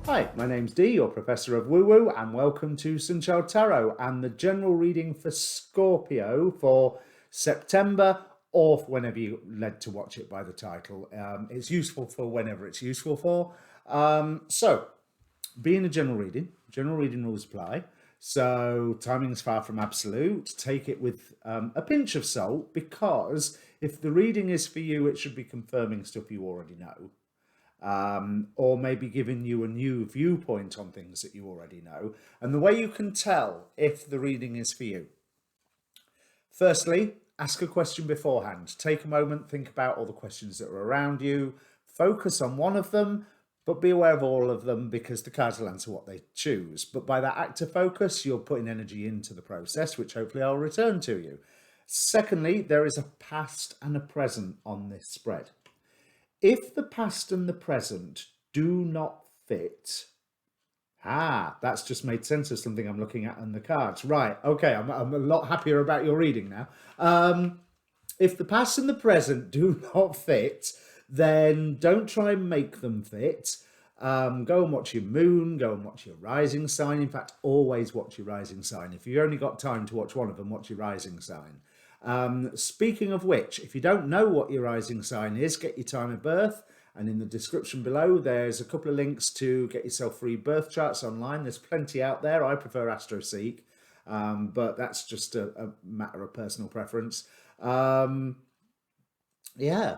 Hi, my name's Dee, your Professor of Woo Woo, and welcome to Sunchild Tarot and the general reading for Scorpio for September, or whenever you're led to watch it by the title. It's useful for whenever it's useful for. So, being a general reading rules apply. So, timing is far from absolute. Take it with a pinch of salt, because if the reading is for you, it should be confirming stuff you already know. Or maybe giving you a new viewpoint on things that you already know. And the way you can tell if the reading is for you: firstly, ask a question beforehand. Take a moment, think about all the questions that are around you, focus on one of them, but be aware of all of them, because the cards will answer what they choose. But by that act of focus, you're putting energy into the process, which hopefully I'll return to you. Secondly, there is a past and a present on this spread. If the past and the present do not fit, that's just made sense of something I'm looking at on the cards. Right, okay, I'm a lot happier about your reading now. If the past and the present do not fit, then don't try and make them fit. Go and watch your moon, go and watch your rising sign. In fact, always watch your rising sign. If you've only got time to watch one of them, watch your rising sign. Speaking of which, if you don't know what your rising sign is, get your time of birth, and in the description below there's a couple of links to get yourself free birth charts online. There's plenty out there. I prefer AstroSeek, but that's just a matter of personal preference. Yeah,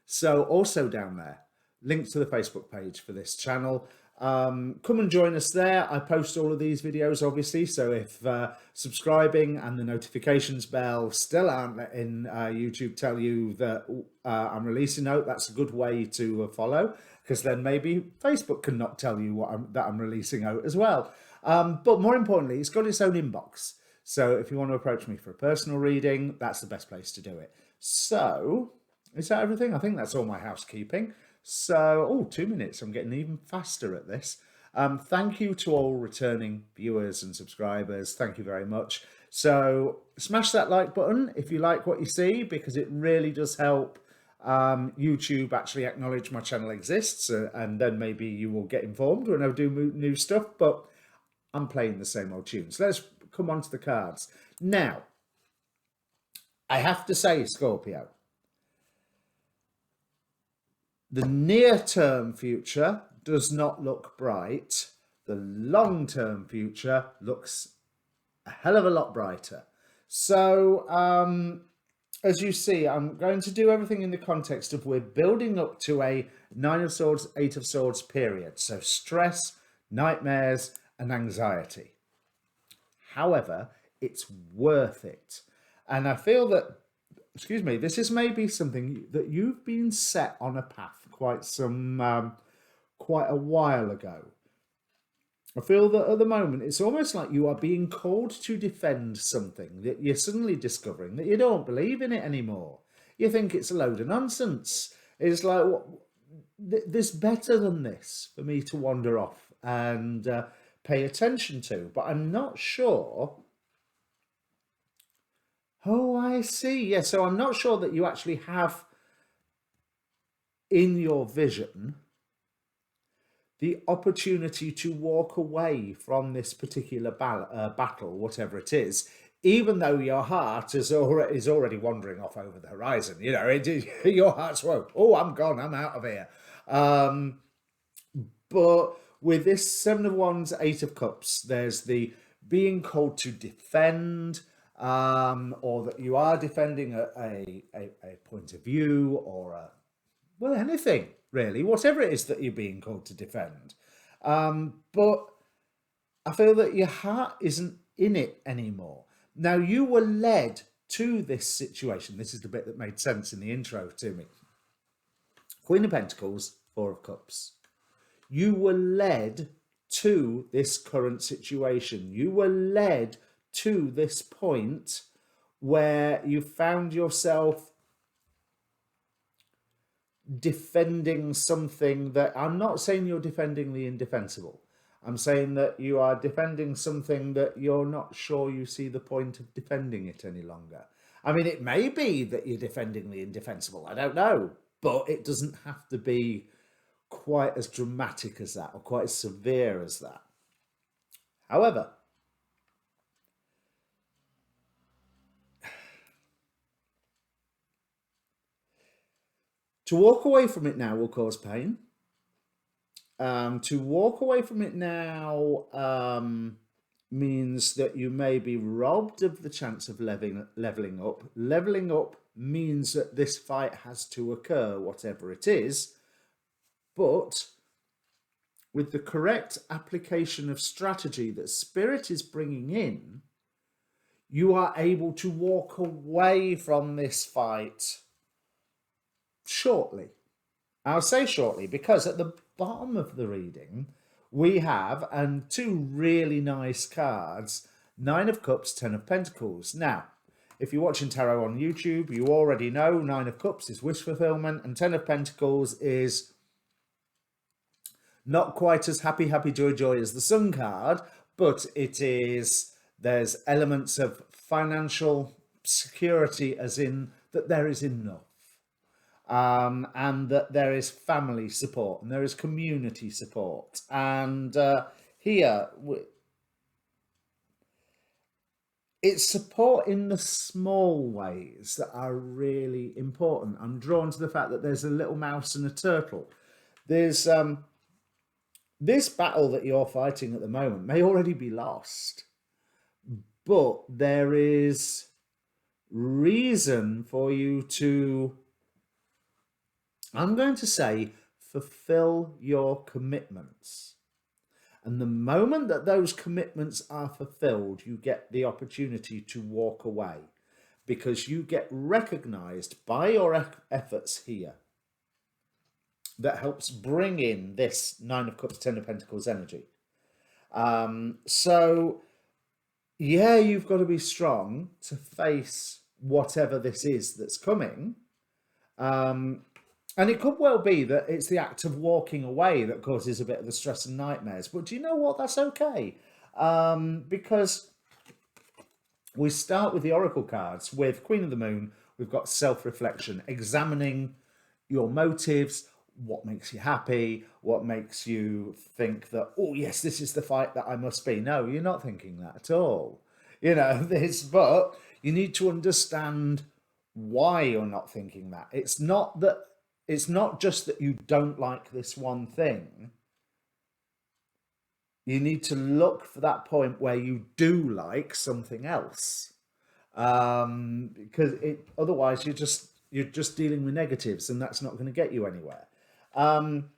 so also down there, links to the Facebook page for this channel. Come and join us there. I post all of these videos, obviously, so if subscribing and the notifications bell still aren't letting YouTube tell you that I'm releasing out, that's a good way to follow, because then maybe Facebook can not tell you that I'm releasing out as well. But more importantly, it's got its own inbox, so if you want to approach me for a personal reading, that's the best place to do it. So, is that everything? I think that's all my housekeeping. So, 2 minutes, I'm getting even faster at this. Thank you to all returning viewers and subscribers. Thank you very much. So smash that like button if you like what you see, because it really does help YouTube actually acknowledge my channel exists, and then maybe you will get informed when I do new stuff. But I'm playing the same old tunes. Let's come on to the cards. Now, I have to say, Scorpio, the near-term future does not look bright. The long-term future looks a hell of a lot brighter. So, as you see, I'm going to do everything in the context of we're building up to a 9 of Swords, 8 of Swords period. So stress, nightmares, and anxiety. However, it's worth it. And I feel that, this is maybe something that you've been set on a path quite a while ago. I feel that at the moment it's almost like you are being called to defend something that you're suddenly discovering that you don't believe in it anymore. You think it's a load of nonsense. It's like, there's better than this for me to wander off and pay attention to, but I'm not sure. Oh, I see. Yeah, so I'm not sure that you actually have in your vision the opportunity to walk away from this particular battle, whatever it is, even though your heart is already wandering off over the horizon. You know, your heart's, whoa, oh, I'm gone, I'm out of here. But with this 7 of Wands, 8 of Cups, there's the being called to defend, or that you are defending a point of view, or anything really, whatever it is that you're being called to defend. But I feel that your heart isn't in it anymore. Now, you were led to this situation. This is the bit that made sense in the intro to me. Queen of Pentacles, 4 of Cups. You were led to this current situation. You were led to this point where you found yourself defending something that, I'm not saying you're defending the indefensible. I'm saying that you are defending something that you're not sure you see the point of defending it any longer. I mean, it may be that you're defending the indefensible. I don't know. But it doesn't have to be quite as dramatic as that or quite as severe as that. However, to walk away from it now will cause pain. To walk away from it now means that you may be robbed of the chance of leveling up. Leveling up means that this fight has to occur, whatever it is, but with the correct application of strategy that Spirit is bringing in, you are able to walk away from this fight shortly. I'll say shortly because at the bottom of the reading we have, and two really nice cards, 9 of Cups, 10 of Pentacles. Now, if you're watching tarot on YouTube, you already know 9 of Cups is wish fulfillment and 10 of Pentacles is not quite as happy, happy, joy, joy as the Sun card, but it is, there's elements of financial security as in that there is enough. And that there is family support and there is community support. And here, it's support in the small ways that are really important. I'm drawn to the fact that there's a little mouse and a turtle. There's this battle that you're fighting at the moment may already be lost, but there is reason for you to, I'm going to say, fulfill your commitments. And the moment that those commitments are fulfilled, you get the opportunity to walk away because you get recognized by your efforts here. That helps bring in this 9 of Cups, 10 of Pentacles energy. So, yeah, you've got to be strong to face whatever this is that's coming. And it could well be that it's the act of walking away that causes a bit of the stress and nightmares. But do you know what? That's okay. Because we start with the Oracle cards. With Queen of the Moon, we've got self-reflection, examining your motives, what makes you happy, what makes you think that, oh, yes, this is the fight that I must be. No, you're not thinking that at all. You know, but you need to understand why you're not thinking that. It's not just that you don't like this one thing. You need to look for that point where you do like something else. Because otherwise you're just dealing with negatives and that's not going to get you anywhere. And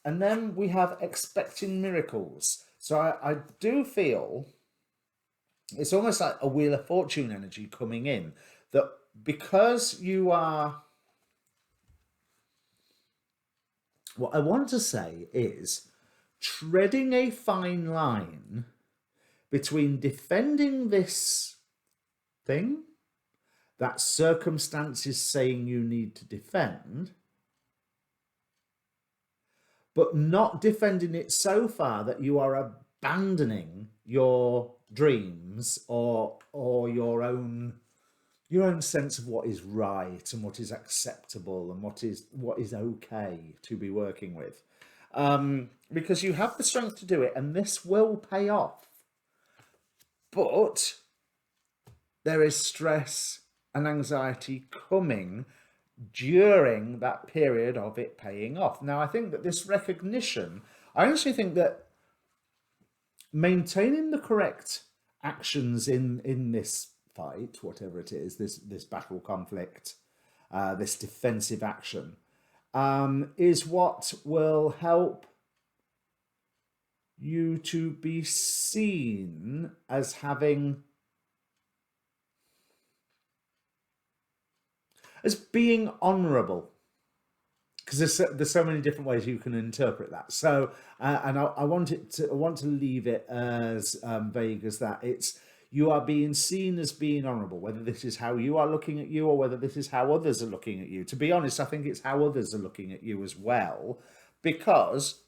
then we have expecting miracles. So I do feel it's almost like a Wheel of Fortune energy coming in, that because you are, what I want to say is treading a fine line between defending this thing that circumstance is saying you need to defend, but not defending it so far that you are abandoning your dreams or your own sense of what is right and what is acceptable and what is okay to be working with. Because you have the strength to do it and this will pay off. But there is stress and anxiety coming during that period of it paying off. Now, I think that this recognition, I actually think that maintaining the correct actions in this fight, whatever it is, this battle, conflict, this defensive action, is what will help you to be seen as having, as being honourable, because there's so many different ways you can interpret that. So, and I want to leave it as vague as that. It's, you are being seen as being honourable, whether this is how you are looking at you or whether this is how others are looking at you. To be honest, I think it's how others are looking at you as well, because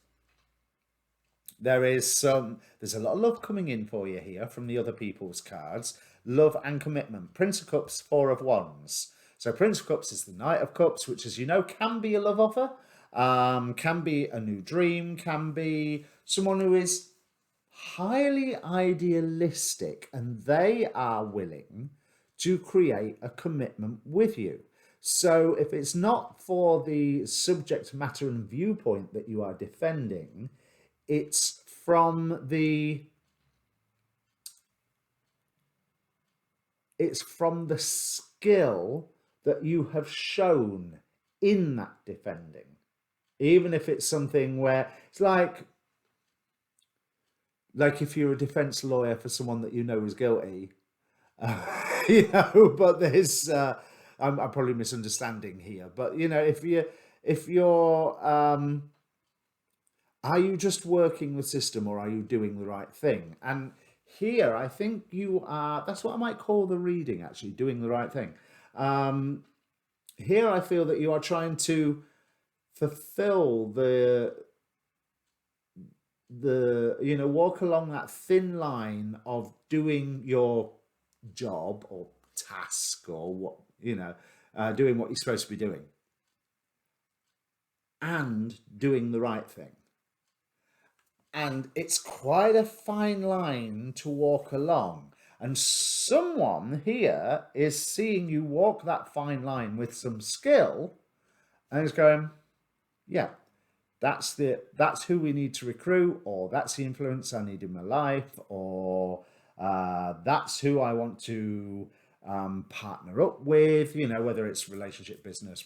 there's a lot of love coming in for you here from the other people's cards. Love and commitment. Prince of Cups, 4 of Wands. So Prince of Cups is the Knight of Cups, which, as you know, can be a love offer. can be a new dream, can be someone who is highly idealistic and they are willing to create a commitment with you. So if it's not for the subject matter and viewpoint that you are defending, it's from the skill that you have shown in that defending. Even if it's something where it's like if you're a defense lawyer for someone that you know is guilty, but there's I'm probably misunderstanding here, but if you're are you just working the system or are you doing the right thing? And here I think you are, that's what I might call the reading, actually doing the right thing. Here I feel that you are trying to fulfill the walk along that thin line of doing your job or task or what doing what you're supposed to be doing and doing the right thing. And it's quite a fine line to walk along, and someone here is seeing you walk that fine line with some skill and is going, yeah, that's who we need to recruit, or that's the influence I need in my life, or that's who I want to partner up with, whether it's relationship, business,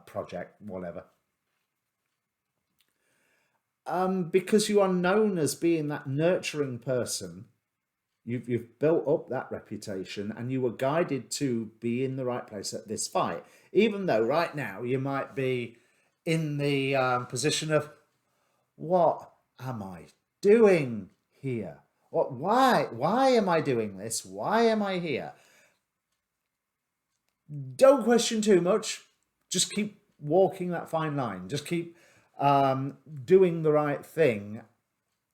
project, whatever. Because you are known as being that nurturing person, you've built up that reputation, and you were guided to be in the right place at this fight, even though right now you might be in the position of, what am I doing here? Why am I doing this? Why am I here? Don't question too much. Just keep walking that fine line. Just keep doing the right thing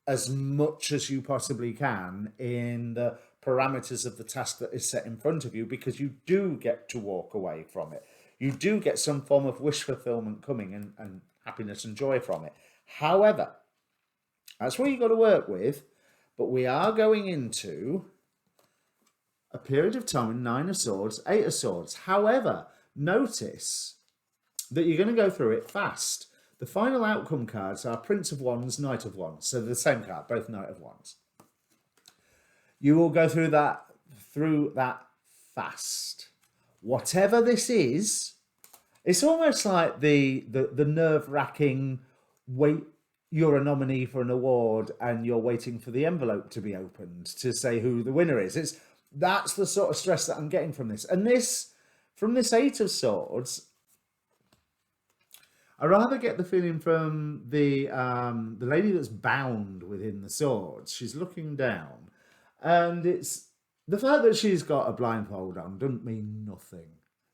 as much as you possibly can in the parameters of the task that is set in front of you, because you do get to walk away from it. You do get some form of wish fulfillment coming, and happiness and joy from it. However, that's what you've got to work with. But we are going into a period of time, 9 of Swords, 8 of Swords. However, notice that you're going to go through it fast. The final outcome cards are Prince of Wands, Knight of Wands. So they're the same card, both Knight of Wands. You will go through that fast. Whatever this is, it's almost like the nerve-wracking wait. You're a nominee for an award and you're waiting for the envelope to be opened to say who the winner is. That's the sort of stress that I'm getting from this. And from this 8 of Swords, I rather get the feeling from the lady that's bound within the swords. She's looking down, and it's the fact that she's got a blindfold on doesn't mean nothing,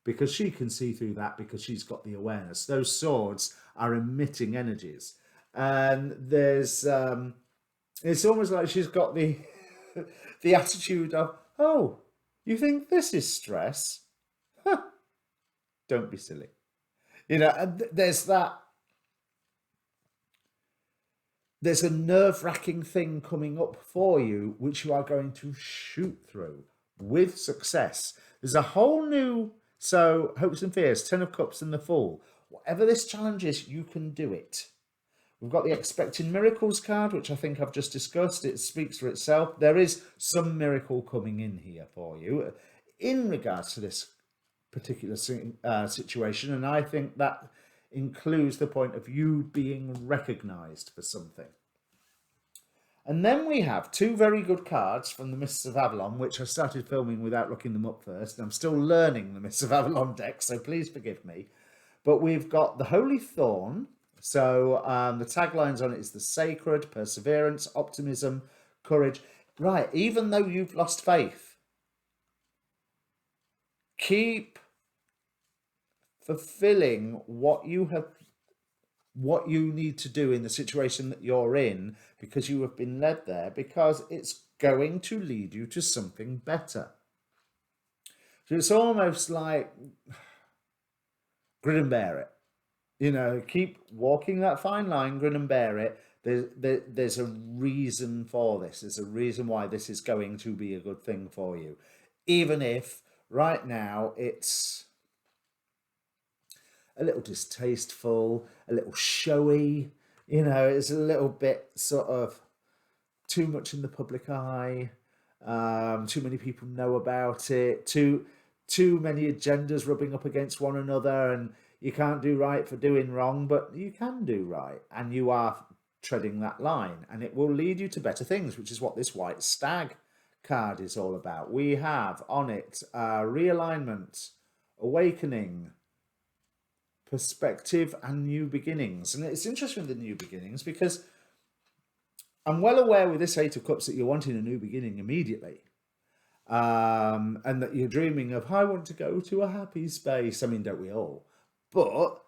because she can see through that, because she's got the awareness. Those swords are emitting energies, and there's it's almost like she's got the the attitude of, oh, you think this is stress? Huh. Don't be silly. There's a nerve-wracking thing coming up for you, which you are going to shoot through with success. There's a whole new, so hopes and fears, 10 of Cups and the Fool. Whatever this challenge is, you can do it. We've got the Expecting Miracles card, which I think I've just discussed. It speaks for itself. There is some miracle coming in here for you in regards to this particular situation, and I think that includes the point of you being recognized for something. And then we have 2 very good cards from the Mists of Avalon, which I started filming without looking them up first, and I'm still learning the Mists of Avalon deck, so please forgive me. But we've got the Holy Thorn. So the taglines on it is the sacred, perseverance, optimism, courage. Right, even though you've lost faith, keep fulfilling what you need to do in the situation that you're in, because you have been led there, because it's going to lead you to something better. So it's almost like grit and bear it. keep walking that fine line, grin and bear it. There's a reason for this. There's a reason why this is going to be a good thing for you. Even if right now it's a little distasteful, a little showy, it's a little bit sort of too much in the public eye. Too many people know about it. Too many agendas rubbing up against one another, and you can't do right for doing wrong, but you can do right, and you are treading that line, and it will lead you to better things, which is what this white stag card is all about. We have on it realignment, awakening, perspective, and new beginnings. And it's interesting with the new beginnings because I'm well aware with this Eight of Cups that you're wanting a new beginning immediately. And that you're dreaming of, I want to go to a happy space. I mean, don't we all? But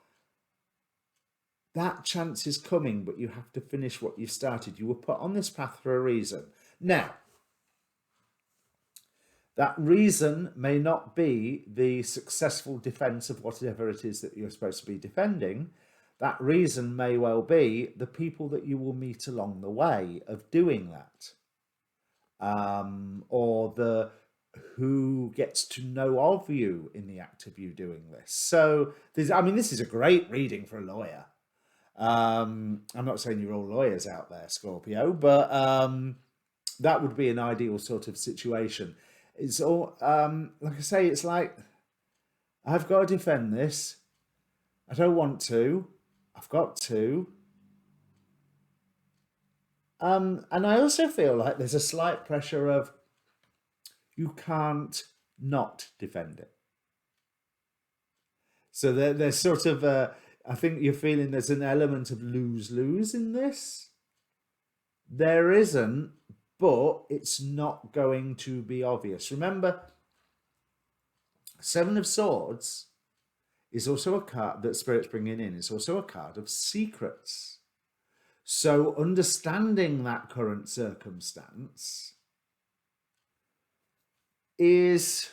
that chance is coming, but you have to finish what you've started. You were put on this path for a reason. Now, that reason may not be the successful defense of whatever it is that you're supposed to be defending. That reason may well be the people that you will meet along the way of doing that. Or the who gets to know of you in the act of you doing this. So, this is a great reading for a lawyer. I'm not saying you're all lawyers out there, Scorpio, but that would be an ideal sort of situation. It's all, like I say, it's like, I've got to defend this. I don't want to. I've got to. And I also feel like there's a slight pressure of you can't not defend it. So there's sort of I think you're feeling there's an element of lose-lose in this. There isn't, but it's not going to be obvious. Remember, Seven of Swords is also a card that Spirit's bringing in. It's also a card of secrets. So understanding that current circumstance is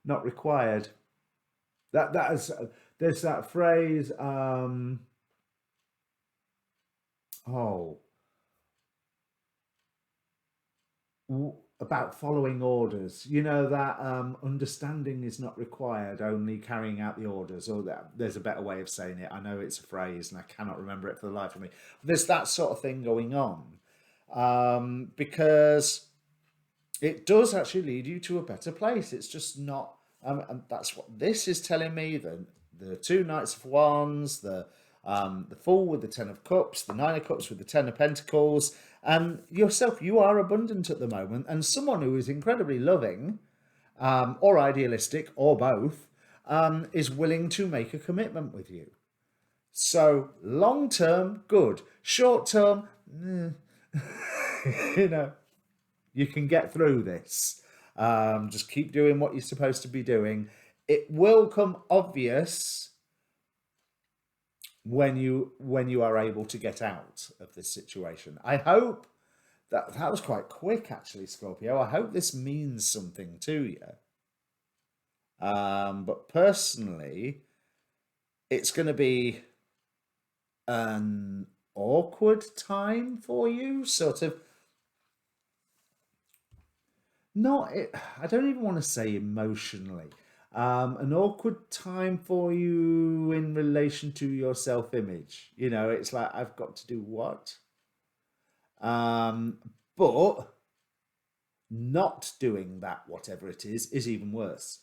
not required. There's that phrase, about following orders, that understanding is not required, only carrying out the orders, or that there's a better way of saying it. I know it's a phrase and I cannot remember it for the life of me. There's that sort of thing going on, because it does actually lead you to a better place. It's just not, and that's what this is telling me. The two Knights of Wands, the Fool with the Ten of Cups, the Nine of Cups with the Ten of Pentacles, and yourself, you are abundant at the moment, and someone who is incredibly loving, or idealistic, or both, is willing to make a commitment with you. So long term, good. Short term, you can get through this. Just keep doing what you're supposed to be doing. It will come obvious when you are able to get out of this situation. I hope that was quite quick, actually, Scorpio. I hope this means something to you. But personally, it's going to be an awkward time for you, sort of. I don't even want to say emotionally. An awkward time for you in relation to your self-image. It's like, I've got to do what? But not doing that, whatever it is even worse.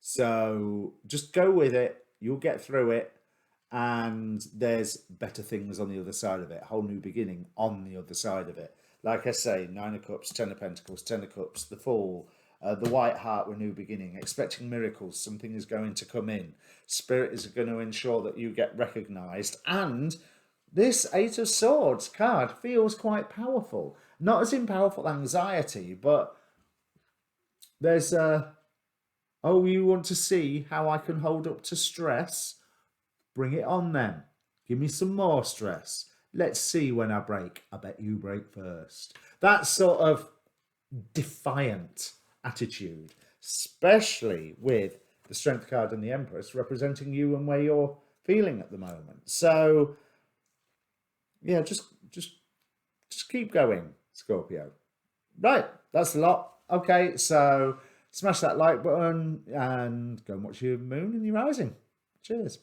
So just go with it. You'll get through it. And there's better things on the other side of it. A whole new beginning on the other side of it. Like I say, Nine of Cups, Ten of Pentacles, Ten of Cups, the Fool, the White Heart with new beginning, expecting miracles. Something is going to come in. Spirit is going to ensure that you get recognized. And this Eight of Swords card feels quite powerful. Not as in powerful anxiety, but there's you want to see how I can hold up to stress? Bring it on then. Give me some more stress. Let's see when I break. I bet you break first. That sort of defiant attitude, especially with the Strength card and the Empress representing you and where you're feeling at the moment. So yeah, just keep going, Scorpio. Right, that's a lot. Okay, so smash that like button and go and watch your moon and your rising. Cheers.